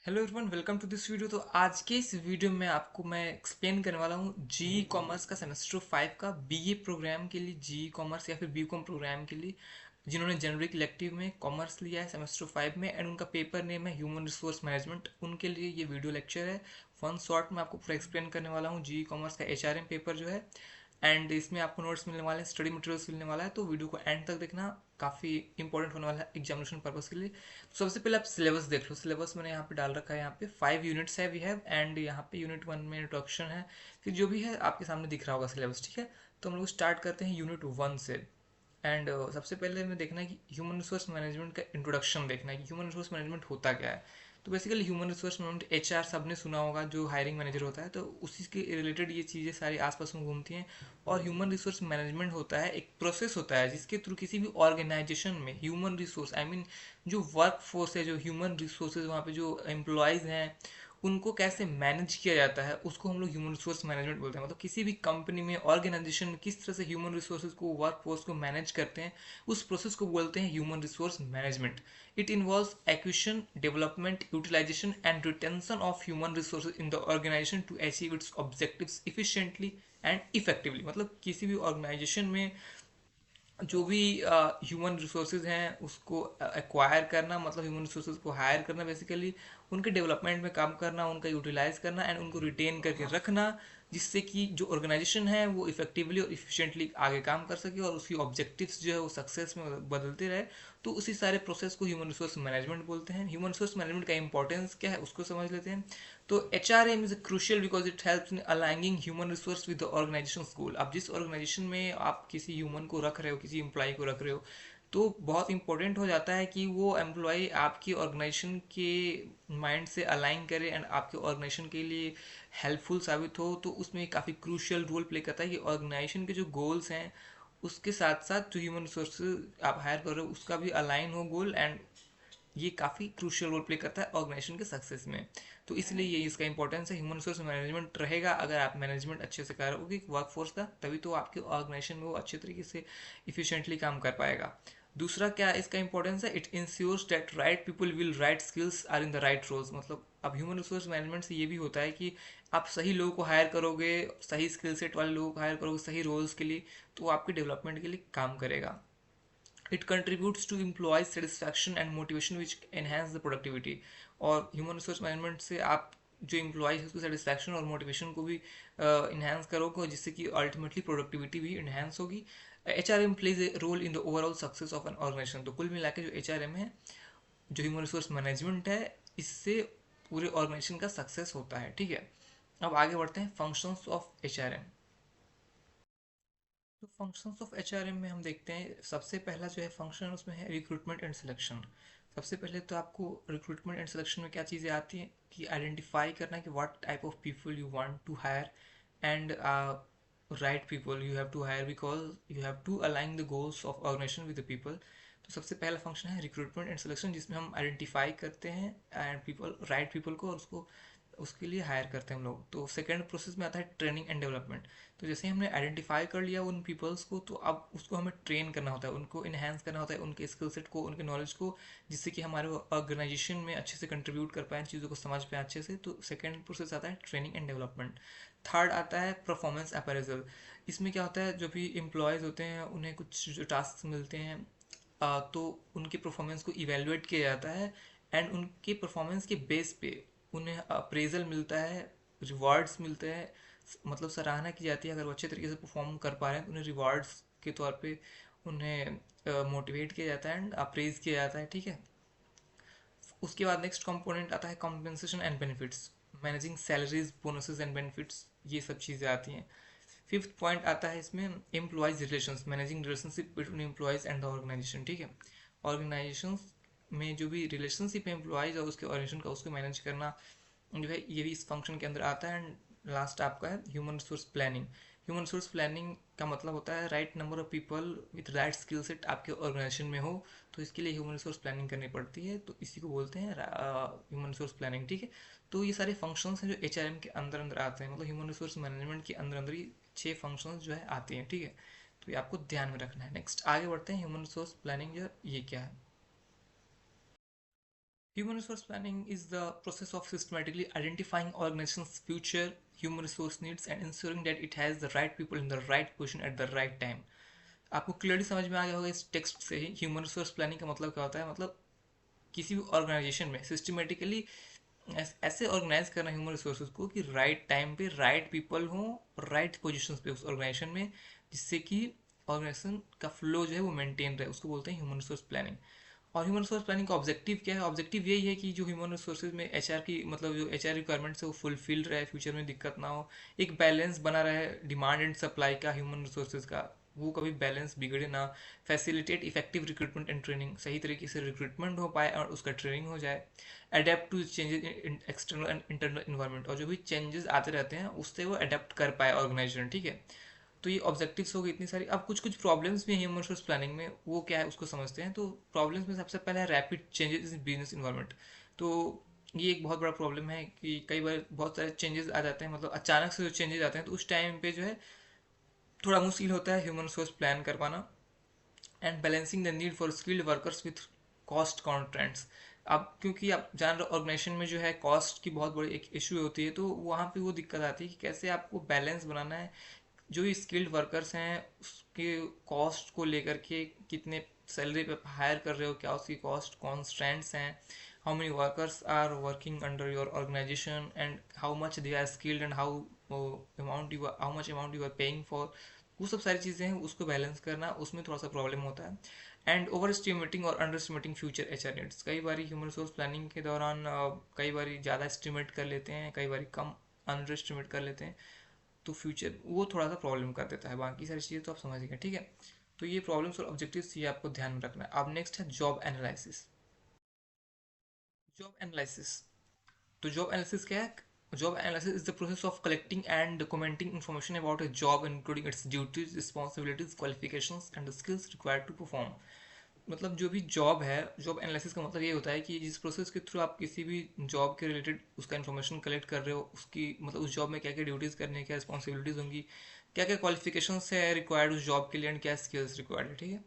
Hello everyone, welcome to this video. तो आज के इस वीडियो में आपको मैं एक्सप्लेन करने वाला हूँ जी कॉमर्स का सेमेस्टर 5 का बीए प्रोग्राम के लिए, जी कॉमर्स या फिर बी कॉम प्रोग्राम के लिए जिन्होंने जेनरिक इलेक्टिव में कॉमर्स लिया है सेमेस्टर 5 में एंड उनका पेपर नेम है ह्यूमन रिसोर्स मैनेजमेंट। उनके लिए ये वीडियो लेक्चर है। वन शॉर्ट में आपको पूरा एक्सप्लेन करने वाला हूँ जी कॉमर्स का एचआरएम पेपर जो है, एंड इसमें आपको नोट्स मिलने वाले हैं, स्टडी मटेरियल्स मिलने वाला है। तो वीडियो को एंड तक देखना, काफ़ी इंपॉर्टेंट होने वाला है एग्जामिनेशन पर्पज के लिए। तो सबसे पहले आप सिलेबस देख लो। सिलेबस मैंने यहाँ पे डाल रखा है। यहाँ पे 5 यूनिट्स है वी हैव, एंड यहाँ पे यूनिट 1 में इंट्रोडक्शन है। फिर जो भी है आपके सामने दिख रहा होगा सिलेबस, ठीक है। तो हम लोग स्टार्ट करते हैं यूनिट 1 से। एंड सबसे पहले हमें देखना है कि ह्यूमन रिसोर्स मैनेजमेंट का इंट्रोडक्शन देखना है कि ह्यूमन रिसोर्स मैनेजमेंट होता क्या है। तो basically human resource management HR सबने सुना होगा, जो हायरिंग मैनेजर होता है, तो उसी के रिलेटेड ये चीज़ें सारी आसपास में घूमती हैं। और ह्यूमन रिसोर्स मैनेजमेंट होता है, एक प्रोसेस होता है जिसके थ्रू किसी भी ऑर्गेनाइजेशन में ह्यूमन रिसोर्स आई मीन जो वर्क फोर्स है, जो ह्यूमन रिसोर्सेज वहाँ पे जो एम्प्लॉयज़ हैं, उनको कैसे मैनेज किया जाता है उसको हम लोग ह्यूमन रिसोर्स मैनेजमेंट बोलते हैं। मतलब किसी भी कंपनी में, ऑर्गेनाइजेशन में किस तरह से ह्यूमन रिसोर्सेज को, वर्क फोर्स को मैनेज करते हैं, उस प्रोसेस को बोलते हैं human resource management. It involves acquisition, development, utilisation and retention of human resources in the organisation to achieve its objectives efficiently and effectively. मतलब किसी भी ऑर्गेनाइजेशन में जो भी ह्यूमन रिसोर्सेज हैं उसको एक्वायर करना, मतलब ह्यूमन रिसोर्सेज को हायर करना, बेसिकली उनके डेवलपमेंट में काम करना, उनका यूटिलाइज करना एंड उनको रिटेन करके रखना, जिससे कि जो ऑर्गेनाइजेशन है वो इफेक्टिवली और इफिशिएंटली आगे काम कर सके और उसकी ऑब्जेक्टिव्स जो है वो सक्सेस में बदलते रहे। तो उसी सारे प्रोसेस को ह्यूमन रिसोर्स मैनेजमेंट बोलते हैं। ह्यूमन रिसोर्स मैनेजमेंट का इंपॉर्टेंस क्या है उसको समझ लेते हैं। तो H R M is crucial because it helps in aligning human resource with the organization goal. अब जिस ऑर्गेनाइजेशन में आप किसी ह्यूमन को रख रहे हो, किसी एम्प्लॉय को रख रहे हो, तो बहुत इंपॉर्टेंट हो जाता है कि वो एम्प्लॉय आपकी ऑर्गेनाइजेशन के माइंड से अलाइन करे एंड आपके ऑर्गेनाइजेशन के लिए हेल्पफुल साबित हो। तो उसमें काफ़ी क्रूशियल रोल प्ले करता है कि ऑर्गेनाइजेशन के जो गोल्स हैं उसके साथ साथ जो ह्यूमन रिसोर्स आप हायर कर रहे हो उसका भी अलाइन हो गोल, एंड ये काफ़ी क्रूशियल रोल प्ले करता है ऑर्गेनाइजेशन के सक्सेस में। तो इसलिए ये इसका इंपॉर्टेंस है। ह्यूमन रिसोर्स मैनेजमेंट रहेगा, अगर आप मैनेजमेंट अच्छे से करोगे वर्क फोर्स का, तभी तो आपके ऑर्गेनाइजेशन में वो अच्छे तरीके से इफिशिएंटली काम कर पाएगा। दूसरा क्या इसका इंपॉर्टेंस है, it ensures that right people will right skills are in the right roles. मतलब अब ह्यूमन रिसोर्स मैनेजमेंट से ये भी होता है कि आप सही लोगों को हायर करोगे, सही स्किल सेट वाले लोगों को हायर करोगे सही रोल्स के लिए, तो वो आपके डेवलपमेंट के लिए काम करेगा। It contributes to employee satisfaction and motivation which enhance the productivity। और ह्यूमन रिसोर्स मैनेजमेंट से आप जो एम्प्लॉयज है उसको सेटिस्फैक्शन और मोटिवेशन को भी इन्हांस करोगे, जिससे कि अल्टीमेटली प्रोडक्टिविटी भी इन्हांस होगी। H R M plays a role in the overall success of an organisation. तो कुल मिला के जो एच आर एम है, जो ह्यूमन रिसोर्स मैनेजमेंट है, इससे पूरे ऑर्गेनाइजेशन का सक्सेस होता है, ठीक है। अब आगे बढ़ते हैं functions of H R M. तो फंक्शंस ऑफ एचआरएम में हम देखते हैं सबसे पहला जो है फंक्शन उसमें है रिक्रूटमेंट एंड सिलेक्शन। सबसे पहले तो आपको रिक्रूटमेंट एंड सिलेक्शन में क्या चीज़ें आती हैं कि आइडेंटिफाई करना कि what type of people you want to hire, and right people you have to hire because you have to align the goals of organisation with the people. तो सबसे पहला फंक्शन है रिक्रूटमेंट एंड सिलेक्शन, जिसमें हम identify करते हैं and people, right people को, और उसको उसके लिए हायर करते हैं हम लोग। तो सेकेंड प्रोसेस में आता है ट्रेनिंग एंड डेवलपमेंट। तो जैसे हमने आइडेंटिफाई कर लिया उन पीपल्स को, तो अब उसको हमें ट्रेन करना होता है, उनको इन्हेंस करना होता है, उनके स्किल सेट को, उनके नॉलेज को, जिससे कि हमारे ऑर्गेनाइजेशन में अच्छे से कंट्रीब्यूट कर पाए, चीज़ों को समझ पाए अच्छे से। तो सेकेंड प्रोसेस आता है ट्रेनिंग एंड डेवलपमेंट। थर्ड आता है परफॉर्मेंस अपेरेजल। इसमें क्या होता है, जो भी एम्प्लॉयज़ होते हैं उन्हें कुछ जो टास्क मिलते हैं, तो उनकी परफॉर्मेंस को इवेलुएट किया जाता है एंड उनके परफॉर्मेंस के बेस पे उन्हें अप्रेजल मिलता है, रिवार्ड्स मिलते हैं। मतलब सराहना की जाती है, अगर वो अच्छे तरीके से परफॉर्म कर पा रहे हैं तो उन्हें रिवार्ड्स के तौर पे उन्हें मोटिवेट किया जाता है एंड अप्रेज किया जाता है, ठीक है। उसके बाद नेक्स्ट कंपोनेंट आता है compensation and benefits. Managing salaries, bonuses and benefits, ये सब चीज़ें आती हैं। फिफ्थ पॉइंट आता है इसमें employees relations, managing relationship between employees and the organisation, ठीक है। ऑर्गेनाइजेशन में जो भी रिलेशनशिप है एम्प्लॉयज़ और उसके ऑर्गेनाइजेशन का, उसको मैनेज करना जो है, ये भी इस फंक्शन के अंदर आता है। एंड लास्ट आपका है human resource planning. Human resource planning का मतलब होता है right number of people with right skill set आपके ऑर्गेनाइजेशन में हो, तो इसके लिए ह्यूमन रिसोर्स प्लानिंग करनी पड़ती है। तो इसी को बोलते हैं ह्यूमन रिसोर्स प्लानिंग, ठीक है। तो ये सारे फंक्शंस हैं जो एचआरएम के अंदर अंदर आते हैं, मतलब ह्यूमन रिसोर्स मैनेजमेंट के अंदर अंदर ही 6 फंक्शंस जो है आते हैं, ठीक है। तो ये आपको ध्यान में रखना है। नेक्स्ट आगे बढ़ते हैं, ह्यूमन रिसोर्स प्लानिंग जो ये क्या है। Human resource planning is the process of systematically identifying organization's future human resource needs and ensuring that it has the right people in the right position at the right time. आपको clearly समझ में आ गया होगा इस text से ही human resource planning का मतलब क्या होता है। मतलब किसी भी ऑर्गेनाइजेशन में सिस्टमेटिकली ऐसे ऑर्गेनाइज करना ह्यूमन रिसोर्सेज को कि राइट टाइम पे राइट पीपल हों और राइट पोजिशन पे उस ऑर्गेनाइजेशन में, जिससे कि ऑर्गेनाइजेशन का फ्लो जो है वो मेंटेन रहे, उसको बोलते हैं ह्यूमन रिसोर्स प्लानिंग। और ह्यूमन रिसोर्स प्लानिंग का ऑब्जेक्टिव क्या है? ऑब्जेक्टिव यही है कि जो ह्यूमन रिसोर्सेज में एचआर की मतलब जो एचआर रिक्वायरमेंट्स है वो फुलफिल रहे, फ्यूचर में दिक्कत ना हो, एक बैलेंस बना रहे डिमांड एंड सप्लाई का ह्यूमन रिसोर्सेज का, वो कभी बैलेंस बिगड़े ना, facilitate effective recruitment and training, सही तरीके से रिक्रूटमेंट हो पाए और उसका ट्रेनिंग हो जाए, adept to changes in external and internal environment, और जो भी चेंजेस आते रहते हैं उससे वो अडेप्ट कर पाए ऑर्गेनाइजेशन। ठीक है, तो ये ऑब्जेक्टिव्स हो गई इतनी सारी। अब कुछ कुछ प्रॉब्लम्स भी हैं ह्यूमन रिसोर्स प्लानिंग में, वो क्या है उसको समझते हैं। तो प्रॉब्लम्स में सबसे पहला है rapid changes in business environment. तो ये एक बहुत बड़ा प्रॉब्लम है कि कई बार बहुत सारे चेंजेस आ जाते हैं, मतलब अचानक से जो चेंजेस आते हैं, तो उस टाइम पे जो है थोड़ा मुश्किल होता है ह्यूमन रिसोर्स प्लान कर पाना। And balancing the need for skilled workers with cost constraints. अब क्योंकि आप जान रहे ऑर्गेनाइजेशन में जो है कॉस्ट की बहुत बड़ी एक इशू होती है, तो वहाँ पे वो दिक्कत आती है कि कैसे आपको बैलेंस बनाना है, जो भी स्किल्ड वर्कर्स हैं उसके कॉस्ट को लेकर के, कितने सैलरी पे हायर कर रहे हो, क्या उसकी कॉस्ट कॉन्स्टेंट्स हैं, how many workers are working under your organisation and how much they are skilled and how much amount you are paying for, वो सब सारी चीज़ें हैं, उसको बैलेंस करना उसमें थोड़ा सा प्रॉब्लम होता है। एंड ओवर एस्टिमेटिंग और under estimating future HR needs, कई बार ह्यूमन रिसोर्स प्लानिंग के दौरान कई बार ज़्यादा एस्टिमेट कर लेते हैं, कई बार कम अंडर एस्टिमेट कर लेते हैं, तो फ्यूचर वो थोड़ा सा प्रॉब्लम कर देता है। बाकी सारी चीज़ें तो आप समझ गए, ठीक है। तो ये प्रॉब्लम्स और ऑब्जेक्टिव्स ये आपको ध्यान में रखना है। अब नेक्स्ट है जॉब एनालिसिस। जॉब एनालिसिस, तो जॉब एनालिसिस क्या है? Job analysis is the process of collecting and documenting information about a job including its duties, responsibilities, qualifications and skills required to perform. मतलब जो भी जॉब है, job analysis का मतलब ये होता है कि जिस प्रोसेस के थ्रू आप किसी भी जॉब के रिलेटेड उसका इन्फॉर्मेशन कलेक्ट कर रहे हो, उसकी मतलब उस जॉब में क्या क्या ड्यूटीज़ करनी है, क्या रिस्पॉन्सिबिलिटीज़ होंगी, क्या क्या क्वालिफिकेशंस है रिक्वायर्ड उस जॉब के लिए एंड क्या स्किल्स रिक्वायर्ड है। ठीक है,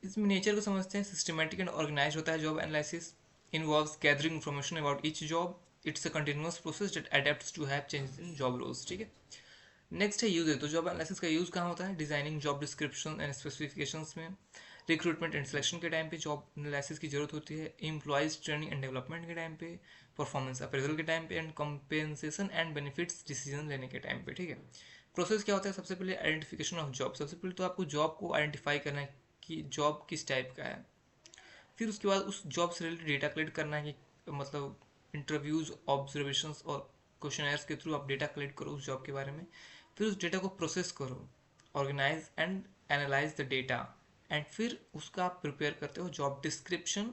इसमें नेचर को समझते हैं। सिस्टमेटिक एंड ऑर्गेनाइज होता है job analysis, involves gathering information about each job, it's a continuous process that adapts to have changes in job roles. ठीक है, नेक्स्ट है यूज। तो जॉब एनालिसिस का यूज कहाँ होता है? Designing job description and specifications में, रिक्रूटमेंट एंड सिलेक्शन के टाइम पे जॉब एनालिसिस की जरूरत होती है, एम्प्लॉयज ट्रेनिंग एंड डेवलपमेंट के टाइम पे, परफॉर्मेंस अप्रेजल के टाइम पे and compensation and benefits decision लेने के टाइम पे। ठीक है, प्रोसेस क्या होता है? सबसे पहले आइडेंटिफिकेशन ऑफ जॉब। सबसे पहले तो आपको जॉब को आइडेंटिफाई करना है कि जॉब किस टाइप का है। फिर उसके बाद उस जॉब से रिलेटेड डेटा कलेक्ट करना है कि मतलब इंटरव्यूज, ऑब्जर्वेशंस और क्वेश्चनर्स के थ्रू आप डेटा कलेक्ट करो उस जॉब के बारे में। फिर उस डेटा को प्रोसेस करो, organise and analyse the data, and फिर उसका आप प्रिपेयर करते हो जॉब डिस्क्रिप्शन।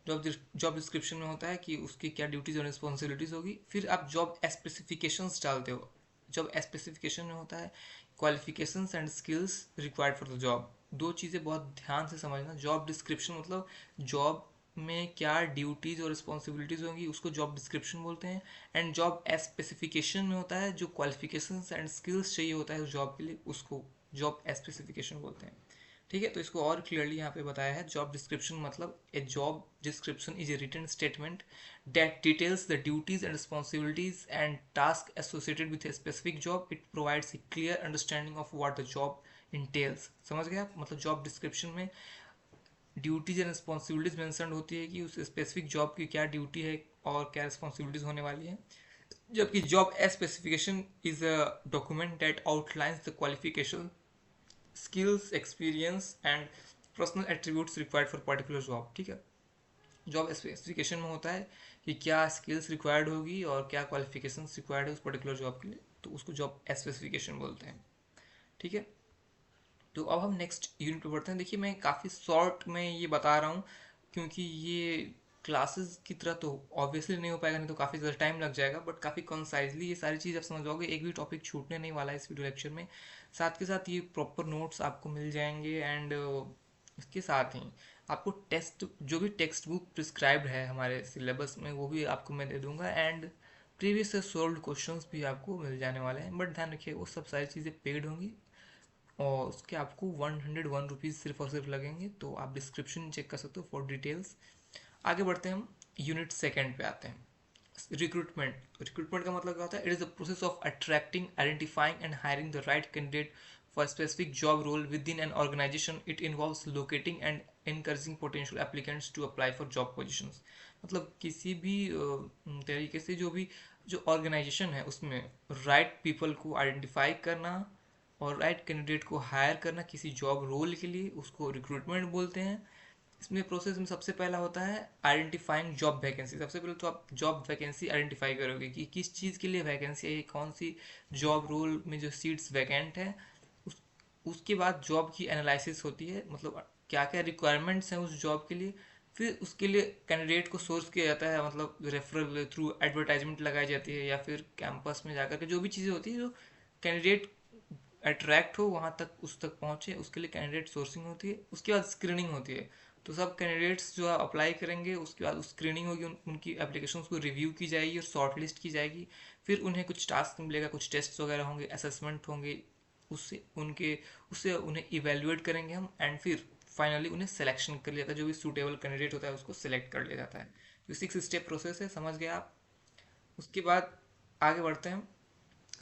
जॉब डिस्क्रिप्शन में होता है कि उसकी क्या ड्यूटीज और रिस्पॉन्सिबिलिटीज होगी। फिर आप जॉब स्पेसिफिकेशंस डालते हो। जॉब स्पेसिफिकेशन में होता है qualifications and skills required for the job. दो चीज़ें बहुत ध्यान से समझना। जॉब डिस्क्रिप्शन मतलब जॉब में क्या ड्यूटीज और रिस्पॉन्सिबिलिटीज होंगी, उसको जॉब डिस्क्रिप्शन बोलते हैं। एंड जॉब स्पेसिफिकेशन में होता है जो क्वालिफिकेशंस एंड स्किल्स चाहिए होता है उस जॉब के लिए, उसको जॉब स्पेसिफिकेशन बोलते हैं। ठीक है, तो इसको और क्लियरली यहाँ पे बताया है। जॉब डिस्क्रिप्शन मतलब a job description is a written statement that details the duties and responsibilities and tasks associated with a specific job. It provides a clear understanding of what the job entails. समझ गए आप? मतलब job description में duties and responsibilities mention होती है कि उस specific job की क्या ड्यूटी है और क्या रिस्पॉन्सिबिलिटीज होने वाली है। जबकि job specification is a document that outlines the qualification, skills, experience and personal attributes required for particular job. ठीक है, जॉब स्पेसिफिकेशन में होता है कि क्या स्किल्स रिक्वायर्ड होगी और क्या क्वालिफिकेशंस रिक्वायर्ड है उस पर्टिकुलर जॉब के लिए, तो उसको जॉब स्पेसिफिकेशन बोलते हैं। ठीक है, तो अब हम नेक्स्ट यूनिट पे बढ़ते हैं। देखिए मैं काफ़ी शॉर्ट में ये बता रहा हूँ क्योंकि ये क्लासेस की तरह तो ऑब्वियसली नहीं हो पाएगा, नहीं तो काफ़ी ज़्यादा टाइम लग जाएगा, बट काफ़ी कंसाइजली ये सारी चीज़ आप समझ जाओगे। एक भी टॉपिक छूटने नहीं वाला है इस वीडियो लेक्चर में। साथ के साथ ये प्रॉपर नोट्स आपको मिल जाएंगे एंड इसके साथ ही आपको टेस्ट जो भी टेक्स्ट बुक प्रिस्क्राइब्ड है हमारे सिलेबस में वो भी आपको मैं दे दूंगा, एंड प्रीवियस से सोल्व क्वेश्चंस भी आपको मिल जाने वाले हैं। बट ध्यान रखिए वो सब सारी चीज़ें पेड होंगी और उसके आपको 101 रुपीज़ सिर्फ और सिर्फ लगेंगे। तो आप डिस्क्रिप्शन चेक कर सकते हो फॉर डिटेल्स। आगे बढ़ते हैं, हम यूनिट सेकेंड पे आते हैं। रिक्रूटमेंट। रिक्रूटमेंट का मतलब क्या होता है? It is the process of attracting, identifying and hiring the right candidate for specific job role within an organisation. It involves locating and encouraging potential applicants to apply for job positions। मतलब किसी भी तरीके से जो organisation है उसमें right people को identify करना और राइट कैंडिडेट को हायर करना किसी जॉब रोल के लिए, उसको रिक्रूटमेंट बोलते हैं। इसमें प्रोसेस में सबसे पहला होता है आइडेंटिफाइंग जॉब वैकेंसी। सबसे पहले तो आप जॉब वैकेंसी आइडेंटिफाई करोगे कि किस चीज़ के लिए वैकेंसी है, कौन सी जॉब रोल में जो सीट्स वैकेंट है। उस उसके बाद जॉब की एनालिसिस होती है, मतलब क्या क्या रिक्वायरमेंट्स हैं उस जॉब के लिए। फिर उसके लिए कैंडिडेट को सोर्स किया जाता है, मतलब रेफरल थ्रू एडवर्टाइजमेंट लगाई जाती है या फिर कैंपस में जाकर के जो भी चीज़ें होती है जो कैंडिडेट अट्रैक्ट हो वहाँ तक, उस तक पहुँचे, उसके लिए कैंडिडेट सोर्सिंग होती है। उसके बाद स्क्रीनिंग होती है। तो सब कैंडिडेट्स जो अप्लाई करेंगे उसके बाद स्क्रीनिंग होगी, उनकी एप्लीकेशन को रिव्यू की जाएगी और शॉर्ट लिस्ट की जाएगी। फिर उन्हें कुछ टास्क मिलेगा, कुछ टेस्ट वगैरह होंगे, असेसमेंट होंगे, उससे उन्हें इवेल्युएट करेंगे हम, एंड फिर फाइनली उन्हें सिलेक्शन कर लिया जाता है। जो भी सूटेबल कैंडिडेट होता है उसको सिलेक्ट कर लिया जाता है। तो 6 स्टेप प्रोसेस है, समझ गए आप। उसके बाद आगे बढ़ते हैं,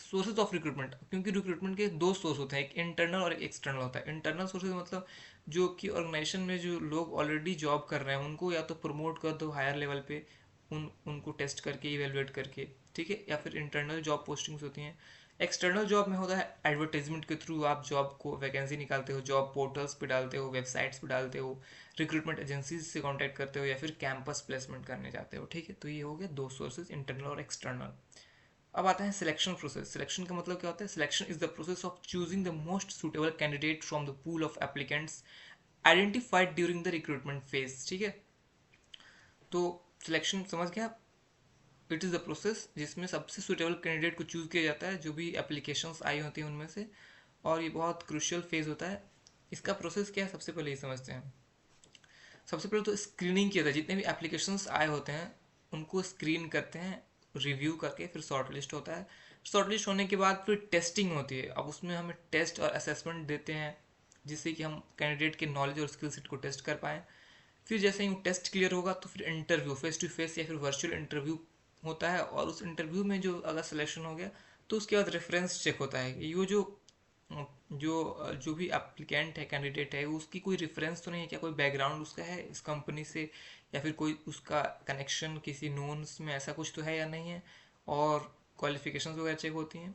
सोर्सेज ऑफ रिक्रूटमेंट। क्योंकि रिक्रूटमेंट के दो सोर्स होते हैं, एक इंटरनल और एक एक्सटर्नल होता है। इंटरनल सोर्सेज मतलब जो कि ऑर्गेनाइजेशन में जो लोग ऑलरेडी जॉब कर रहे हैं उनको या तो प्रमोट कर दो हायर लेवल पे, उनको टेस्ट करके इवेलुएट करके, ठीक है, या फिर इंटरनल जॉब पोस्टिंग्स होती हैं। एक्सटर्नल जॉब में होता है एडवर्टाइजमेंट के थ्रू आप जॉब को वैकेंसी निकालते हो, जॉब पोर्टल्स पे डालते हो, वेबसाइट्स पे डालते हो, रिक्रूटमेंट एजेंसीज से कांटेक्ट करते हो या फिर कैंपस प्लेसमेंट करने जाते हो, ठीक है। तो ये हो गया दो सोर्सेज, इंटरनल और एक्सटर्नल। अब आता है सिलेक्शन प्रोसेस। सिलेक्शन का मतलब क्या होता है? Selection is the process of choosing the most suitable candidate from the pool of applicants identified during the recruitment phase, ठीक है। तो सिलेक्शन समझ गया आप? इट इज़ द प्रोसेस जिसमें सबसे सुटेबल कैंडिडेट को चूज किया जाता है जो भी एप्लीकेशंस आई होती हैं उनमें से, और ये बहुत क्रुशियल फेज होता है। इसका प्रोसेस क्या है सबसे पहले ये समझते हैं। सबसे पहले तो स्क्रीनिंग किया था, जितने भी एप्लीकेशंस आए होते हैं उनको स्क्रीन करते हैं, रिव्यू करके फिर शॉर्ट लिस्ट होता है। शॉर्ट लिस्ट होने के बाद फिर टेस्टिंग होती है। अब उसमें हमें टेस्ट और असेसमेंट देते हैं जिससे कि हम कैंडिडेट के नॉलेज और स्किल सेट को टेस्ट कर पाएँ। फिर जैसे ही टेस्ट क्लियर होगा तो फिर इंटरव्यू, फेस टू फेस या फिर वर्चुअल इंटरव्यू होता है, और उस इंटरव्यू में जो अगर सिलेक्शन हो गया तो उसके बाद रेफरेंस चेक होता है। ये जो भी एप्लीकेंट है, कैंडिडेट है, उसकी कोई रेफरेंस तो नहीं है क्या, कोई बैकग्राउंड उसका है इस कंपनी से, या फिर कोई उसका कनेक्शन किसी नोन्स में ऐसा कुछ तो है या नहीं है, और क्वालिफिकेशंस वगैरह चेक होती हैं।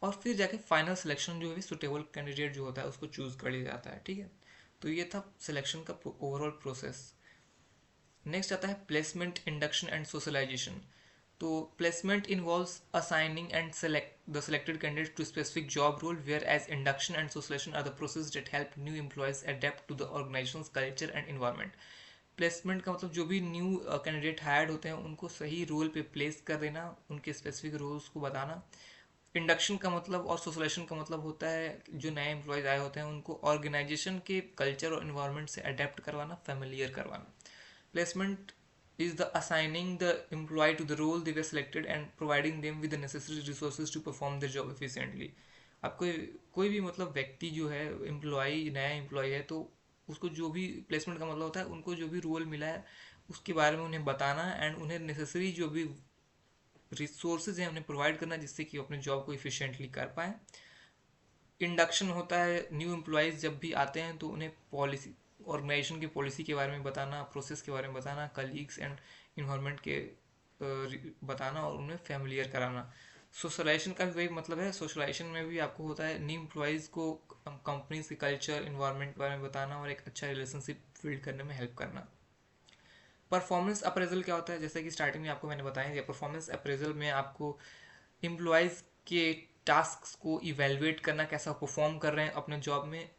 और फिर जाके फाइनल सिलेक्शन जो है सुटेबल कैंडिडेट जो होता है उसको चूज कर लिया जाता है, ठीक है। तो ये था सिलेक्शन का ओवरऑल प्रोसेस। नेक्स्ट आता है प्लेसमेंट, इंडक्शन एंड सोशलाइजेशन। तो placement involves assigning and select the selected candidate to specific job role, whereas induction and socialization are the process that help new employees adapt to the organization's culture and environment। Placement का मतलब जो भी new candidate hired होते हैं उनको सही role पे place कर देना, उनके स्पेसिफिक रोल्स को बताना। इंडक्शन का मतलब और सोशलाइजेशन का मतलब होता है जो नए एम्प्लॉयज़ आए होते हैं उनको ऑर्गेनाइजेशन के कल्चर और इन्वायरमेंट से अडेप्ट करवाना, फेमिलियर करवाना। Placement is the assigning the employee to the role they were selected and providing them with the necessary resources to perform their job efficiently। अब कोई भी मतलब व्यक्ति जो है एम्प्लॉय, नया एम्प्लॉय है, तो उसको जो भी प्लेसमेंट का मतलब होता है उनको जो भी रोल मिला है उसके बारे में उन्हें बताना, एंड उन्हें नेसेसरी जो भी रिसोर्सेज हैं उन्हें प्रोवाइड करना जिससे कि वो अपने जॉब को इफिशिएंटली कर पाएँ। इंडक्शन होता है न्यू एम्प्लॉयज़ जब भी आते हैं तो उन्हें पॉलिसी, ऑर्गेनाइजेशन की पॉलिसी के बारे में बताना, प्रोसेस के बारे में बताना, कलीग्स एंड इन्वायरमेंट के बताना और उन्हें फैमिलियर कराना। सोशलाइजेशन का भी वही मतलब है। सोशलाइजेशन में भी आपको होता है न्यू एम्प्लॉयज़ को कंपनी के कल्चर, इन्वायरमेंट के बारे में बताना और एक अच्छा रिलेशनशिप बिल्ड करने में हेल्प करना। परफॉर्मेंस अप्रेजल क्या होता है? जैसे कि स्टार्टिंग में आपको मैंने बताया, परफॉर्मेंस अप्रेजल में आपको एम्प्लॉयज़ के टास्क को इवेलुएट करना, कैसा परफॉर्म कर रहे हैं अपने जॉब में,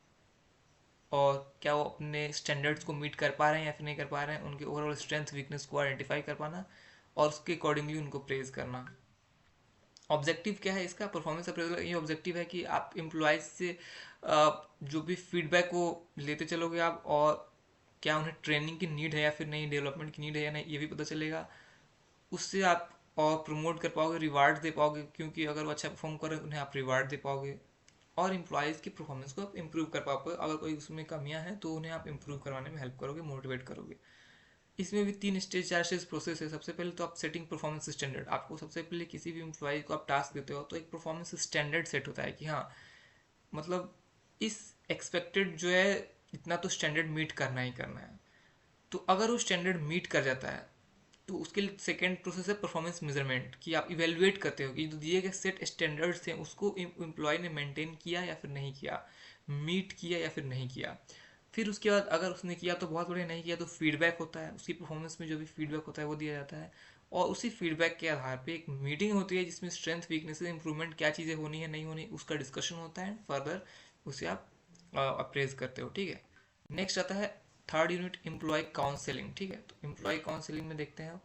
और क्या वो अपने स्टैंडर्ड्स को मीट कर पा रहे हैं या फिर नहीं कर पा रहे हैं, उनके ओवरऑल स्ट्रेंथ वीकनेस को आइडेंटिफाई कर पाना और उसके अकॉर्डिंगली उनको प्रेज करना। ऑब्जेक्टिव क्या है इसका? परफॉर्मेंस अप्रेजल ये ऑब्जेक्टिव है कि आप एम्प्लॉयज़ से जो भी फीडबैक को लेते चलोगे आप, और क्या उन्हें ट्रेनिंग की नीड है या फिर नहीं, डेवलपमेंट की नीड है या नहीं, ये भी पता चलेगा। उससे आप और प्रमोट कर पाओगे, रिवार्ड दे पाओगे, क्योंकि अगर वो अच्छा परफॉर्म कर रहे हैं उन्हें आप रिवार्ड दे पाओगे, और इम्प्लॉयज़ की परफॉर्मेंस को आप इम्प्रूव कर पाओगे। अगर कोई उसमें कमियां हैं तो उन्हें आप इम्प्रूव करवाने में हेल्प करोगे, मोटिवेट करोगे। इसमें भी 3 स्टेज 4 स्टेज प्रोसेस है। सबसे पहले तो आप सेटिंग परफॉर्मेंस स्टैंडर्ड, आपको सबसे पहले किसी भी एम्प्लॉय को आप टास्क देते हो तो एक परफॉर्मेंस स्टैंडर्ड सेट होता है कि हाँ, मतलब इस एक्सपेक्टेड जो है इतना तो स्टैंडर्ड मीट करना ही करना है। तो अगर वो स्टैंडर्ड मीट कर जाता है तो उसके लिए सेकेंड प्रोसेस है परफॉर्मेंस मेजरमेंट, कि आप इवेलुएट करते हो कि जो दिए गए सेट स्टैंडर्ड्स हैं उसको एम्प्लॉय ने मेंटेन किया या फिर नहीं किया, मीट किया या फिर नहीं किया। फिर उसके बाद अगर उसने किया तो बहुत बढ़िया, नहीं किया तो फीडबैक होता है, उसकी परफॉर्मेंस में जो भी फीडबैक होता है वो दिया जाता है। और उसी फीडबैक के आधार पे एक मीटिंग होती है जिसमें स्ट्रेंथ वीकनेसेस इंप्रूवमेंट क्या चीज़ें होनी है नहीं होनी उसका डिस्कशन होता है, फर्दर उसे आप अप्रेज करते हो। ठीक है, नेक्स्ट आता है थर्ड यूनिट एम्प्लॉय काउंसलिंग। ठीक है, तो एम्प्लॉय काउंसलिंग में देखते हैं।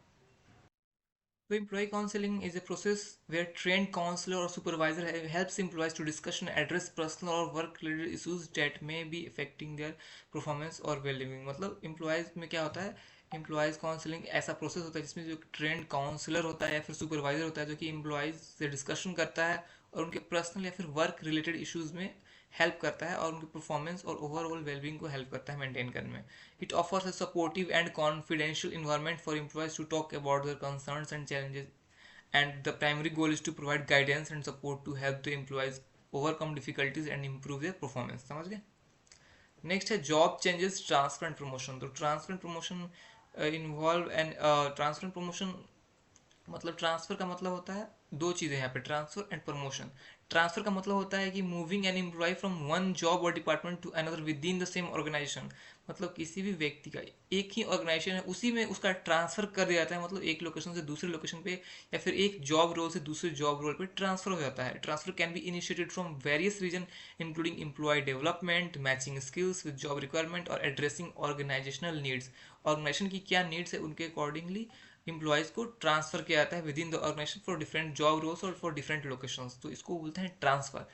So employee counseling is a process where trained counselor or supervisor helps employees to discuss and address personal or work-related issues that may be affecting their performance or well-being। मतलब employees में क्या होता है, employees counselling ऐसा process होता है जिसमें जो ट्रेंड काउंसलर होता है या फिर सुपरवाइजर होता है जो कि एम्प्लॉयज़ से डिस्कशन करता है और उनके पर्सनल या फिर वर्क रिलेटेड इश्यूज में हेल्प करता है और उनकी परफॉर्मेंस और ओवरऑल वेलबींग को हेल्प करता है मेंटेन करने में। It offers a supportive and confidential environment for employees to talk about their concerns and challenges, and the primary goal is to provide guidance and support to help the employees overcome difficulties and improve their performance। समझ गए? Next है job changes transfer and promotion. तो transfer and promotion involve and transfer and promotion, मतलब transfer का मतलब होता है दो चीज़ें यहाँ पे, ट्रांसफर एंड प्रमोशन। ट्रांसफर का मतलब होता है कि moving an employee from one job और department to another within the same organization. मतलब किसी भी व्यक्ति का एक ही ऑर्गेनाइजेशन है उसी में उसका ट्रांसफर कर दिया जाता है, मतलब एक लोकेशन से दूसरे लोकेशन पे या फिर एक जॉब रोल से दूसरे जॉब रोल पे ट्रांसफर हो जाता है। Transfer can be initiated from various reason including employee development, matching skills with job requirement और एड्रेसिंग ऑर्गेनाइजेशनल नीड्स। ऑर्गेनाइजेशन की क्या नीड्स है उनके अकॉर्डिंगली एम्प्लॉयज़ को ट्रांसफर किया जाता है within the organisation for different job roles और फॉर डिफरेंट लोकेशंस। तो इसको बोलते हैं ट्रांसफर।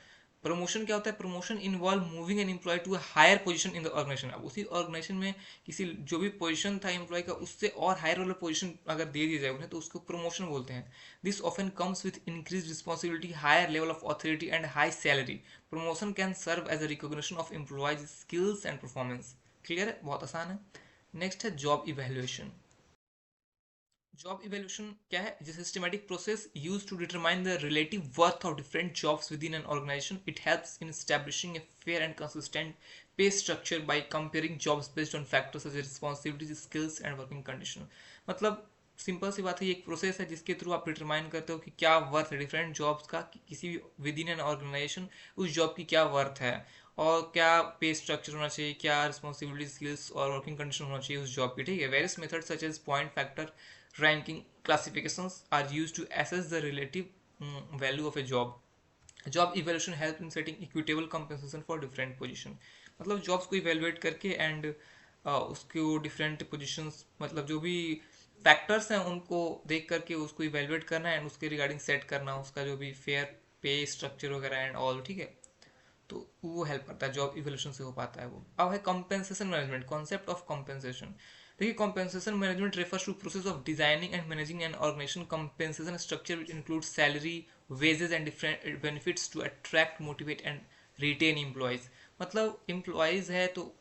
प्रमोशन क्या होता है, promotion involve moving an employee to higher position in the organisation. अब उसी ऑर्गेनाइजेशन में किसी जो भी पोजीशन था एम्प्लॉय का उससे और हायर वाला पोजीशन अगर दे दिया जाए उन्हें तो उसको प्रमोशन बोलते हैं। This often comes with increase responsibility, higher level of authority and high salary. Promotion can serve as a recognition of employees skills and performance. Clear है, बहुत आसान है। नेक्स्ट है जॉब इवेल्युएशन। जॉब इवैल्यूएशन क्या है, is systematic process use to determine the relative worth of different jobs within an organisation. It helps in establishing a fair and consistent pay structure by comparing jobs based on factors such as responsibilities, skills and working condition. मतलब simple सी बात है, ये एक process है जिसके through आप determine करते हो कि क्या वर्थ है डिफरेंट जॉब्स का, कि किसी भी विद इन एन ऑर्गेनाइजेशन उस जॉब की क्या वर्थ है और क्या पे स्ट्रक्चर होना चाहिए, क्या रिस्पॉन्सिबिलिटी, स्किल्स और वर्किंग कंडीशन होना चाहिए उस जॉब की। ठीक है, various method such as point factor ranking classifications are used to assess the relative value of a job. Job evaluation help in setting equitable compensation for different position। मतलब jobs को evaluate करके and उसको different positions, मतलब जो भी factors हैं उनको देख करके उसको इवेलुएट करना एंड उसके रिगार्डिंग सेट करना उसका जो भी फेयर पे स्ट्रक्चर वगैरह एंड ऑल। ठीक है, तो वो हेल्प करता है, जॉब इवोल्यूशन से हो पाता है वो। अब है compensation management, concept of compensation. देखिए, compensation management refers to process of designing and managing an organization compensation structure which include salary, wages and different benefits to attract, motivate and retain employees. मतलब employees है तो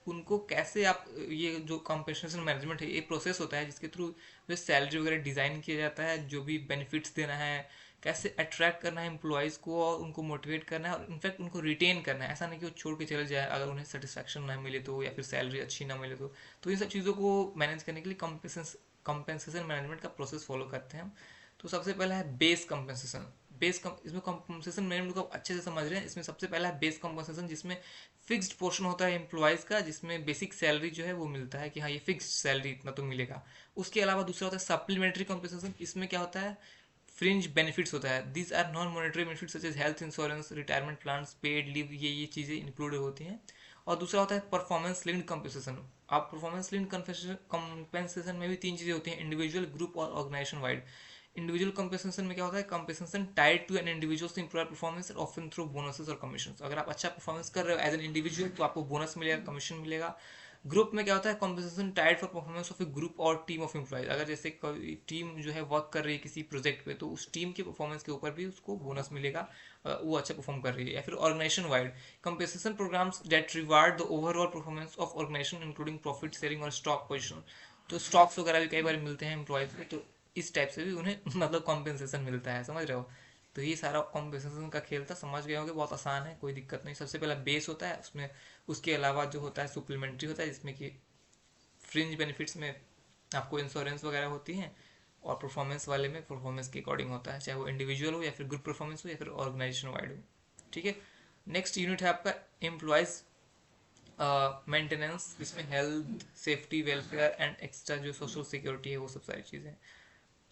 उनको कैसे आप, ये जो compensation management है ये प्रोसेस होता है जिसके थ्रू जो सैलरी वगैरह डिज़ाइन किया जाता है, जो भी बेनिफिट्स देना है, कैसे अट्रैक्ट करना है एम्प्लॉयज़ को और उनको मोटिवेट करना है और इनफैक्ट उनको रिटेन करना है। ऐसा नहीं कि वो छोड़ के चले जाए अगर उन्हें सेटिस्फैक्शन ना मिले तो या फिर सैलरी अच्छी ना मिले तो इन सब चीज़ों को मैनेज करने के लिए कॉम्पेंसेशन मैनेजमेंट का प्रोसेस फॉलो करते हैं हम। तो सबसे पहला है बेस कॉम्पेंसेशन। इसमें कॉम्पेंसेशन मैनेजमेंट को अच्छे से समझ रहे हैं। इसमें सबसे पहला है बेस कॉम्पेंसेशन, जिसमें फिक्स्ड पोर्शन होता है एम्प्लॉयज़ का, जिसमें बेसिक सैलरी जो है वो मिलता है कि हाँ ये फिक्स्ड सैलरी इतना तो मिलेगा। उसके अलावा दूसरा होता है सप्लीमेंट्री कॉम्पेंसेशन। इसमें क्या होता है, फ्रिंज बेनिफिट्स होता है। These are non monetary benefits such as health insurance, retirement plan, paid leave, ये चीज़ें इंक्लूड होती हैं। और दूसरा होता है परफॉर्मेंस लिंक्ड कॉम्पेंसेशन। आप परफॉर्मेंस लिंक्ड कॉम्पेंसेशन में भी तीन चीज़ें होती हैं, इंडिविजुअल, ग्रुप और ऑर्गेनाइजेशन वाइड। इंडिविजुअल कंपेंसेशन में क्या होता है, compensation tied to an individuals employer performance often through bonuses और कमीशन। अगर आप अच्छा परफॉर्मेंस कर रहे हो एज एन इंडिविजुअल तो आपको बोनस मिलेगा, कमीशन मिलेगा। ग्रुप में क्या होता है, compensation tied for performance of a group और टीम ऑफ एम्प्लॉयज। अगर जैसे कोई टीम जो है वर्क कर रही है किसी प्रोजेक्ट पे तो उस टीम के परफॉर्मेंस के ऊपर भी उसको बोनस मिलेगा, वो अच्छा परफॉर्म कर रही है। या फिर organisation wide compensation programmes that reward the overall performance of organisation including profit sharing और स्टॉक पोजीशन। तो स्टॉक्स वगैरह भी कई बार मिलते हैं एम्प्लॉयज़ को, तो इस टाइप से भी उन्हें मतलब कॉम्पेंसेशन मिलता है, समझ रहे हो। तो ये सारा कॉम्पेंसेशन का खेल था, समझ गए होंगे, बहुत आसान है, कोई दिक्कत नहीं। सबसे पहला बेस होता है उसमें, उसके अलावा जो होता है सप्लीमेंट्री होता है, जिसमें कि फ्रिंज बेनिफिट्स में आपको इंश्योरेंस वगैरह होती हैं, और परफॉर्मेंस वाले में परफॉर्मेंस के अकॉर्डिंग होता है, चाहे वो इंडिविजुअल हो या फिर ग्रुप परफॉर्मेंस हो या फिर ऑर्गेनाइजेशन वाइड हो, ठीक है। नेक्स्ट यूनिट है आपका एम्प्लॉयज़ मेंटेनेंस, जिसमें health safety welfare and extra जो सोशल सिक्योरिटी है वो सब सारी चीज़ें।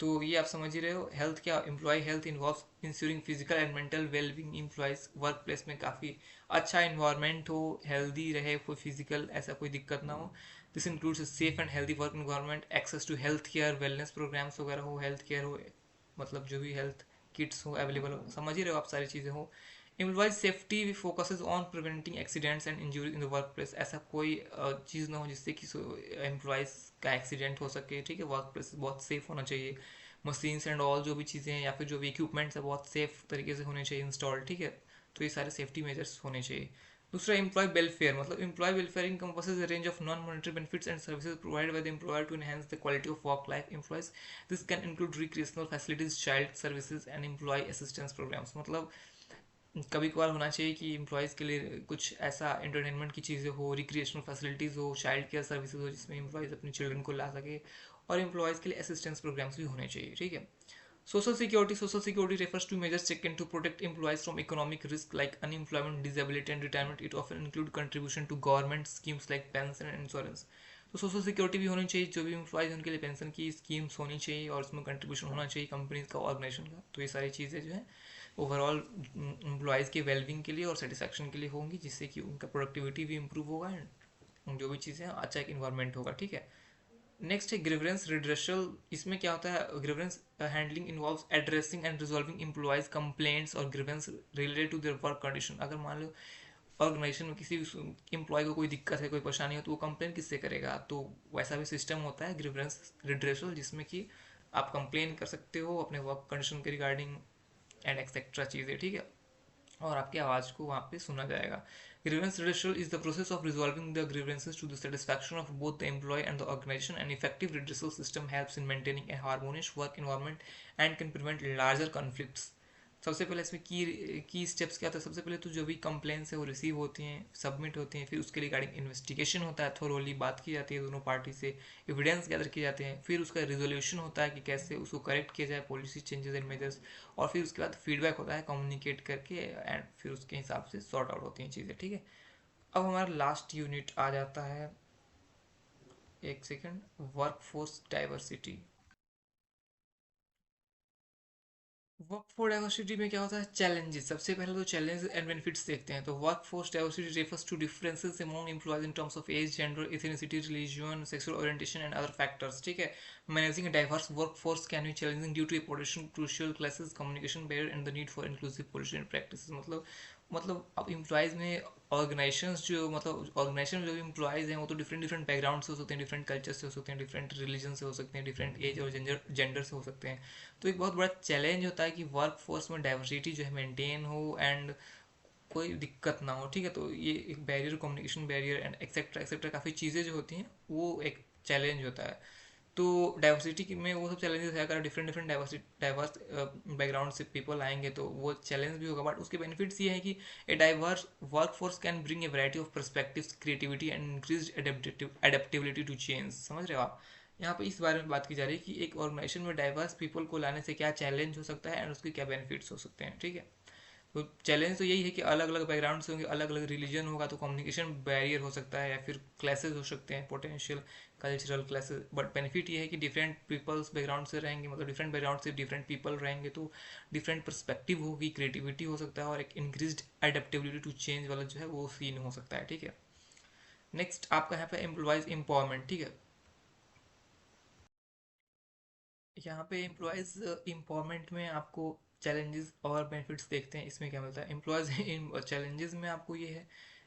तो ये आप समझ ही रहे हो, हेल्थ क्या, employee health involves insuring physical and mental wellbeing employees, work place में काफ़ी अच्छा इन्वायरमेंट हो, हेल्दी रहे, कोई फिजिकल ऐसा कोई दिक्कत ना हो। This includes safe and healthy work environment, access to health care wellness programmes वगैरह हो, हेल्थ केयर हो, मतलब जो भी हेल्थ किट्स हो अवेलेबल हो, समझ ही रहे हो आप, सारी चीज़ें हो। Employee safety focuses on preventing accidents and injury in the work place, ऐसा कोई चीज़ ना हो जिससे कि एम्प्लॉयज़ का एक्सीडेंट हो सके, ठीक है। वर्क प्लेस बहुत सेफ होना चाहिए, मशीन्स एंड ऑल जो भी चीज़ें हैं या फिर जो भी इक्विपमेंट्स है बहुत सेफ तरीके से होने चाहिए इंस्टॉल, ठीक है। तो ये सारे सेफ्टी मेजर्स होने चाहिए। दूसरा एम्प्लॉय वेलफेयर, मतलब employee welfare encompasses a range of non-monetary benefits and services provided by the employer to enhance the quality of work life employees. This can include recreational facilities, child services and employee assistance programs, मतलब कभी कभार होना चाहिए कि employees के लिए कुछ ऐसा एंटरटेनमेंट की चीज़ें हो, रिक्रिएशनल फैसिलिटीज़ हो, चाइल्ड केयर सर्विसेज हो जिसमें एम्प्लॉयज़ अपने चिल्ड्रन को ला सके, और एम्प्लॉयज़ के लिए असिस्टेंस प्रोग्राम्स भी होने चाहिए, ठीक है। Social security refers to measures taken to protect employees from economic risk like unemployment, disability, and retirement. It often include contribution to government schemes like pension and insurance. तो social security भी होनी चाहिए, जो भी एम्प्लॉयज़ उनके लिए pension की schemes होनी चाहिए, और उसमें कंट्रीब्यूशन होना चाहिए कंपनीज का, ऑर्गेनाइजेशन का। तो ये सारी चीज़ें जो है ओवरऑल एम्प्लॉयज़ के वेलबींग के लिए और सेटिस्फैक्शन के लिए होंगी, जिससे कि उनका प्रोडक्टिविटी भी इंप्रूव होगा एंड जो भी चीज़ें अच्छा एक इन्वायरमेंट होगा, ठीक है। नेक्स्ट है ग्रीवेंस रिड्रेसल, इसमें क्या होता है, grievance handling involves addressing and resolving employees complaints और grievance related to their work condition. अगर मान लो ऑर्गेनाइजेशन में किसी भी एम्प्लॉय को कोई दिक्कत है, कोई परेशानी हो, तो वो कंप्लेन किससे करेगा, तो वैसा भी सिस्टम होता है ग्रीवेंस रिड्रेसल, जिसमें कि आप कंप्लेन कर सकते हो अपने वर्क कंडीशन के रिगार्डिंग एंड एक्सेट्रा चीज़ें, ठीक है, और आपकी आवाज़ को वहाँ पे सुना जाएगा। Grievance redressal is the process of resolving the grievances to the satisfaction of both the employee and the organization. An effective redressal system helps in maintaining a harmonious work environment and can prevent larger conflicts. सबसे पहले इसमें की steps क्या होता है, सबसे पहले तो जो भी कंप्लेंट्स है वो रिसीव होती हैं, सबमिट होती हैं, फिर उसके रिगार्डिंग इन्वेस्टिगेशन होता है, थोरोली बात की जाती है दोनों पार्टी से, एविडेंस गैदर किए जाते हैं, फिर उसका रिजोल्यूशन होता है कि कैसे उसको करेक्ट किया जाए, पॉलिसी चेंजेस एंड मेजर्स, और फिर उसके बाद फीडबैक होता है कम्युनिकेट करके, एंड फिर उसके हिसाब से सॉर्ट आउट होती हैं चीज़ें, ठीक है। अब हमारा लास्ट यूनिट आ जाता है, एक second, work force diversity. Work force diversity में क्या होता है, चैलेंजेस। सबसे पहले तो चैलेंज एंड बेनिफिट्स देखते हैं। तो work force diversity refers to differences among employees in terms of age, gender, ethnicity, religion, sexual orientation and other factors, ठीक है। Managing a diverse workforce can be challenging due to a potential crucial classes, communication barrier and the need for inclusive policy and practices। मतलब अब employees में organisations जो, मतलब organisation में जो भी एम्प्लॉयज़ हैं वो तो डिफरेंट डिफरेंट बैकग्राउंड से हो सकते हैं, डिफरेंट कल्चर से हो सकते हैं, डिफरेंट रिलीजन से हो सकते हैं, डिफरेंट एज और जेंडर से हो सकते हैं। तो एक बहुत बड़ा चैलेंज होता है कि वर्क फोर्स में डाइवर्सिटी जो है मेंटेन हो एंड कोई दिक्कत ना हो, ठीक है। तो ये एक barrier, communication barrier and etcetera etcetera काफ़ी चीज़ें जो होती हैं वो एक चैलेंज होता है। तो डाइवर्सिटी में वो सब चैलेंजेस है, अगर डिफरेंट डिफरेंट डाइवर्स बैकग्राउंड से पीपल आएंगे तो वो चैलेंज भी होगा, बट उसके बेनिफिट्स ये है कि a diverse work force can bring a variety of perspectives, creativity and increase adaptability to change. समझ रहे हो आप, यहाँ पे इस बारे में बात की जा रही है कि एक ऑर्गेनाइजेशन में डाइवर्स पीपल को लाने से क्या चैलेंज हो सकता है एंड उसके क्या बेनिफिट्स हो सकते हैं, ठीक है। तो चैलेंज तो यही है कि अलग अलग बैकग्राउंड से होंगे, अलग अलग रिलीजन होगा तो कम्युनिकेशन बैरियर हो सकता है, या फिर क्लासेस हो सकते हैं, potential cultural classes. But benefit ये है कि डिफरेंट पीपल्स बैकग्राउंड से रहेंगे, मतलब डिफरेंट बैकग्राउंड से डिफरेंट पीपल रहेंगे तो डिफरेंट पर्सपेक्टिव होगी, क्रिएटिविटी हो सकता है, और एक इंक्रीज्ड एडेप्टेबिलिटी टू चेंज वाला जो है वो सीन हो सकता है, ठीक है। नेक्स्ट आपका यहाँ पे एम्प्लॉयज एम्पावरमेंट, ठीक है। यहाँ पे एम्प्लॉयज़ एम्पावरमेंट में आपको चैलेंजेस और बेनिफिट्स देखते हैं, इसमें क्या मिलता है। एम्प्लॉयज़ चैलेंजेस में आपको ये है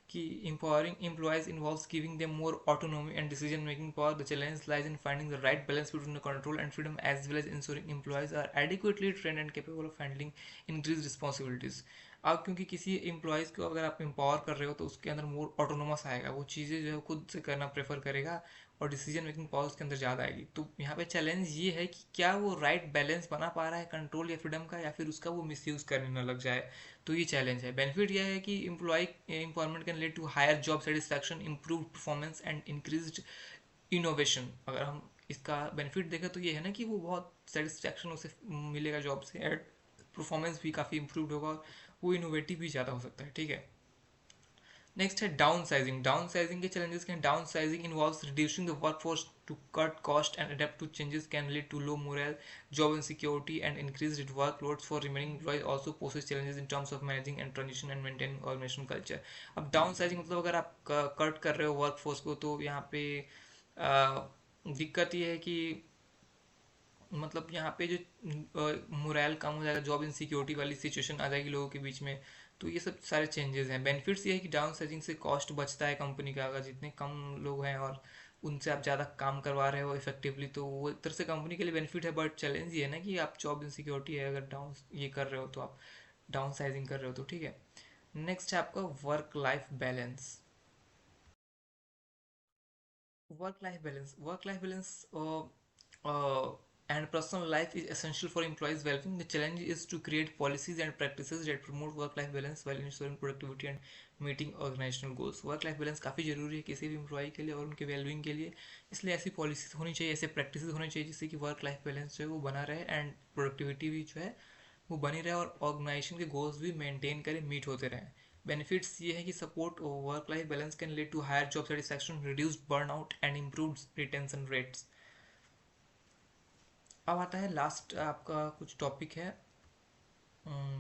कि empowering employees involves giving them more autonomy and decision making power. The challenge lies in finding the right balance between the control and freedom, as well as ensuring employees are adequately trained and capable of handling increased responsibilities. अब क्योंकि किसी employees को अगर आप empower कर रहे हो तो उसके अंदर मोर ऑटोनोमस आएगा, वो चीज़ें जो है खुद से करना प्रेफर करेगा और डिसीजन मेकिंग पावर उसके अंदर ज़्यादा आएगी। तो यहाँ पे चैलेंज ये है कि क्या वो राइट बैलेंस बना पा रहा है कंट्रोल या फ्रीडम का, या फिर उसका वो मिसयूज़ करने न लग जाए। तो ये चैलेंज है। बेनिफिट यह है कि employee empowerment can lead to higher job satisfaction, improve performance and increased innovation. अगर हम इसका बेनिफिट देखें तो ये है ना कि वो बहुत सेटिस्फैक्शन उसे मिलेगा जॉब से, एंड परफॉर्मेंस भी काफ़ी इंप्रूव्ड होगा और वो इनोवेटिव भी ज़्यादा हो सकता है। ठीक है। नेक्स्ट है डाउन साइजिंग। डाउन साइजिंग के चैलेंजेस क्या हैं? Downsizing involves reducing the workforce to cut cost and adapt to changes, can lead to low morale, job insecurity and increased workloads for remaining employees, also poses challenges in terms of managing and transition and maintaining organisation culture. अब downsizing मतलब अगर आप cut कर रहे हो workforce को, तो यहाँ पे दिक्कत ये है कि मतलब यहाँ पे जो मोरल कम हो जाएगा, जॉब इनसिक्योरिटी वाली सिचुएशन आ जाएगी लोगों के बीच में। तो ये सब सारे चेंजेस हैं। बेनिफिट्स ये है कि डाउन साइजिंग से कॉस्ट बचता है कंपनी का, अगर जितने कम लोग हैं और उनसे आप ज़्यादा काम करवा रहे हो इफेक्टिवली, तो वो एक तरह से कंपनी के लिए बेनिफिट है। बट चैलेंज ये है ना कि आप जॉब इनसिक्योरिटी है, अगर डाउन ये कर रहे हो तो आप डाउन साइजिंग कर रहे हो तो। ठीक है। नेक्स्ट है आपका work life balance. Work life balance and personal life is essential for employees' well-being. The challenge is to create policies and practices that promote work-life balance while ensuring productivity and meeting organizational goals. Work life balance काफ़ी ज़रूरी है किसी भी employ के लिए और उनके wellbeing के लिए। इसलिए ऐसी पॉलिसीज होनी चाहिए, ऐसे प्रैक्टिसेस होनी चाहिए जिससे कि वर्क लाइफ बैलेंस जो है वो बना रहे एंड प्रोडक्टिविटी भी जो है वो बनी रहे और ऑर्गेनाइजेशन के गोल्स भी मेंटेन करें, मीट होते रहें। बेनिफिट्स ये है कि support work life balance can lead to higher job satisfaction, reduced burnout and improved retention rates. अब आता है लास्ट आपका कुछ टॉपिक है,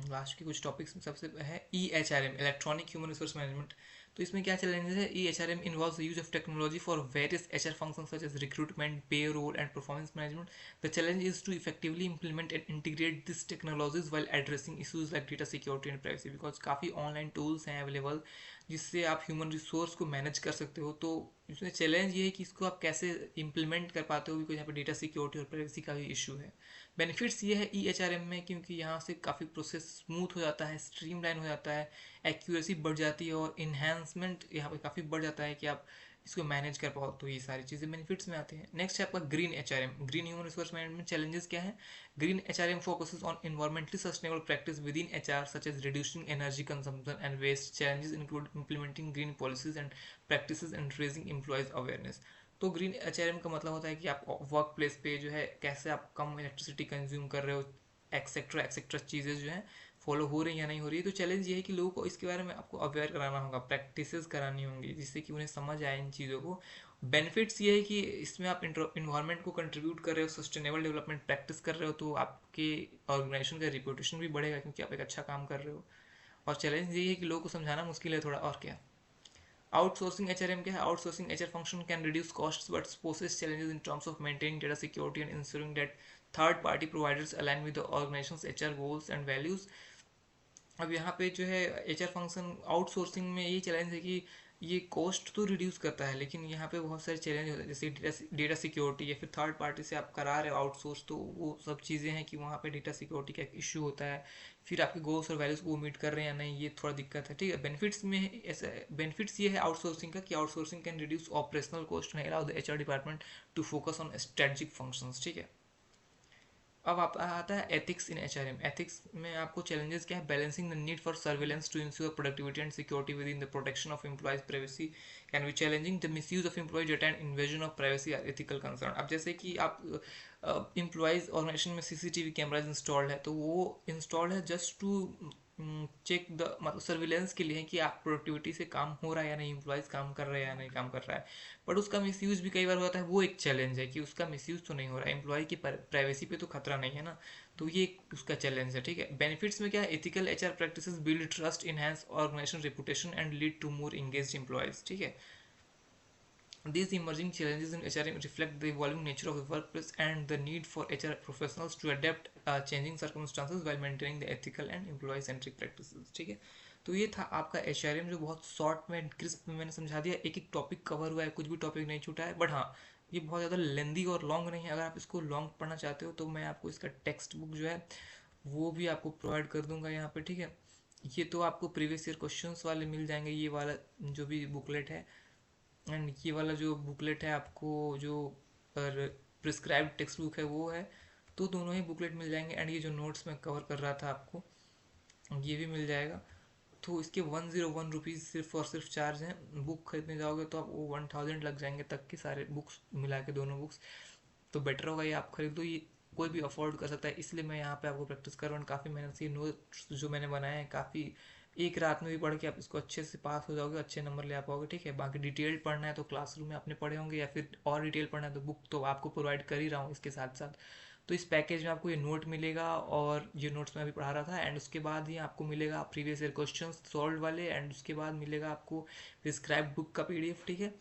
लास्ट के कुछ टॉपिक्स में सबसे है EHRM, electronic human resource management. तो इसमें क्या चैलेंजेस है? EHRM involves the use of technology for various HR functions such as recruitment, payroll and performance management. The challenge is to effectively implement and integrate these technologies while addressing issues like data security and privacy, because काफ़ी online tools हैं available जिससे आप human resource को manage कर सकते हो। तो इसमें चैलेंज ये है कि इसको आप कैसे इम्प्लीमेंट कर पाते हो, बिकॉज यहाँ पे डेटा सिक्योरिटी और प्राइवेसी का भी इशू है। बेनिफिट्स ये है EHRM में, क्योंकि यहाँ से काफ़ी प्रोसेस स्मूथ हो जाता है, स्ट्रीमलाइन हो जाता है, एक्यूरेसी बढ़ जाती है और इन्हेंसमेंट यहाँ पे काफ़ी बढ़ जाता है कि आप इसको मैनेज कर पाओ। तो ये सारी चीज़ें बेनिफिट्स में आती हैं। नेक्स्ट है आपका green HRM, green human resource management. Challenges क्या है? Green HRM focuses on environmentally sustainable practice within HR such as reducing energy consumption and waste. Challenges include implementing green policies and practices and raising employees awareness. तो green HRM का मतलब होता है कि आप work place पे जो है कैसे आप कम इलेक्ट्रिसिटी कंज्यूम कर रहे हो, एक्सेट्रा एक्सेट्रा चीज़ें जो हैं फॉलो हो रही हैं या नहीं हो रही है। तो चैलेंज ये है कि लोगों को इसके बारे में आपको अवेयर कराना होगा, प्रैक्टिसेस करानी होंगी जिससे कि उन्हें समझ आए इन चीज़ों को। बेनिफिट्स ये है कि इसमें आप इन्वायरमेंट को कंट्रीब्यूट कर रहे हो, सस्टेनेबल डेवलपमेंट प्रैक्टिस कर रहे हो, तो आपके ऑर्गेनाइजेशन का रिपोर्टेशन भी बढ़ेगा क्योंकि आप एक अच्छा काम कर रहे हो। और चैलेंज ये है कि लोगों को समझाना मुश्किल है थोड़ा, और क्या। आउटसोर्सिंग HRM क्या है? Outsourcing HR function can reduce costs but poses challenges in terms of maintaining data security and ensuring that third party providers align with the organization's HR goals and values. अब यहाँ पे जो है HR function outsourcing में ये challenge है कि ये कॉस्ट तो रिड्यूस करता है, लेकिन यहाँ पे बहुत सारे चैलेंज होते हैं, जैसे डेटा सिक्योरिटी या फिर थर्ड पार्टी से आप करा रहे हो आउटसोर्स, तो वो सब चीज़ें हैं कि वहाँ पे डेटा सिक्योरिटी का एक इशू होता है। फिर आपके गोल्स और वैल्यूज को मीट कर रहे हैं या नहीं, ये थोड़ा दिक्कत है। ठीक है। बेनिफिट्स में ऐसा बेनिफिट्स ये है आउटसोर्सिंग का कि outsourcing can reduce operational cost and allow the HR department to focus on strategic functions. ठीक है। अब आप आता है एथिक्स इन HRM। एथिक्स में आपको चैलेंजेस क्या है? Balancing the need for surveillance to ensure productivity and security within the protection of employees privacy can be challenging. The misuse of employee data and invasion of privacy are ethical concern. अब जैसे कि आप employees organisation में CCTV cameras installed है, तो वो installed है just to check the मतलब सर्विलेंस के लिए है कि आप प्रोडक्टिविटी से काम हो रहा है या नहीं, एम्प्लॉयज काम कर रहे हैं या नहीं काम कर रहा है। बट उसका मिसयूज भी कई बार होता है, वो एक चैलेंज है कि उसका मिसयूज तो नहीं हो रहा है, एम्प्लॉय की प्राइवेसी पे तो खतरा नहीं है ना। तो ये उसका चैलेंज है। ठीक है। बेनिफिट्स में क्या है? Ethical HR practices build trust, enhance organisation reputation and lead to more engaged employees. ठीक है। These emerging challenges in HRM reflect the evolving nature of the workplace and the need for HR professionals to adapt changing circumstances while maintaining the ethical and employee centric practices. ठीक है। तो ये था आपका HRM, जो बहुत short में crisp में मैंने समझा दिया। एक एक टॉपिक कवर हुआ है, कुछ भी टॉपिक नहीं छूटा है। बट हाँ, ये बहुत ज़्यादा लेंदी और लॉन्ग नहीं है। अगर आप इसको लॉन्ग पढ़ना चाहते हो तो मैं आपको इसका टेक्स्ट बुक जो है वो भी आपको प्रोवाइड कर दूंगा यहाँ पे। ठीक है। ये तो आपको प्रीवियस ईयर क्वेश्चंस वाले मिल जाएंगे, ये वाला जो भी बुकलेट है। एंड ये वाला जो बुकलेट है आपको, जो प्रिस्क्राइब्ड टेक्स्ट बुक है वो है। तो दोनों ही बुकलेट मिल जाएंगे। एंड ये जो नोट्स मैं कवर कर रहा था आपको, ये भी मिल जाएगा। तो इसके 101 रुपीज़ सिर्फ और सिर्फ चार्ज हैं। बुक खरीदने जाओगे तो आपको 1000 लग जाएंगे तक के, सारे बुक्स मिला के, दोनों बुक्स। तो बेटर होगा ये आप खरीद लो, ये कोई भी अफोर्ड कर सकता है। इसलिए मैं यहाँ पे आपको प्रैक्टिस कर रहा हूँ। काफ़ी मेहनत से नोट्स जो मैंने बनाए हैं, काफ़ी एक रात में भी पढ़ के आप इसको अच्छे से पास हो जाओगे, अच्छे नंबर ले आ पाओगे, ठीक है। बाकी डिटेल पढ़ना है तो क्लासरूम में आपने पढ़े होंगे, या फिर और डिटेल पढ़ना है तो बुक तो आपको प्रोवाइड कर ही रहा हूँ इसके साथ साथ। तो इस पैकेज में आपको ये नोट मिलेगा, और ये नोट्स मैं अभी पढ़ा रहा था। एंड उसके बाद ही आपको मिलेगा प्रीवियस ईयर क्वेश्चन सॉल्व वाले। एंड उसके बाद मिलेगा आपको प्रिस्क्राइब बुक का पीडीएफ, ठीक है।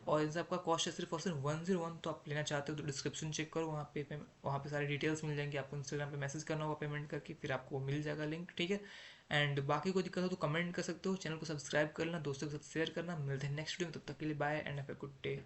और इन सब का कॉस्ट है सिर्फ और सिर्फ 101। तो आप लेना चाहते हो तो डिस्क्रिप्शन चेक करो, वहाँ पे सारी डिटेल्स मिल जाएंगी। आपको इंस्टाग्राम पे मैसेज करना होगा पेमेंट करके, फिर आपको मिल जाएगा लिंक, ठीक है। एंड बाकी कोई दिक्कत हो तो कमेंट कर सकते हो। चैनल को सब्सक्राइब कर लेना, दोस्तों के साथ शेयर करना। मिलते हैं नेक्स्ट वीडियो में, तब तक के लिए bye and have a good day.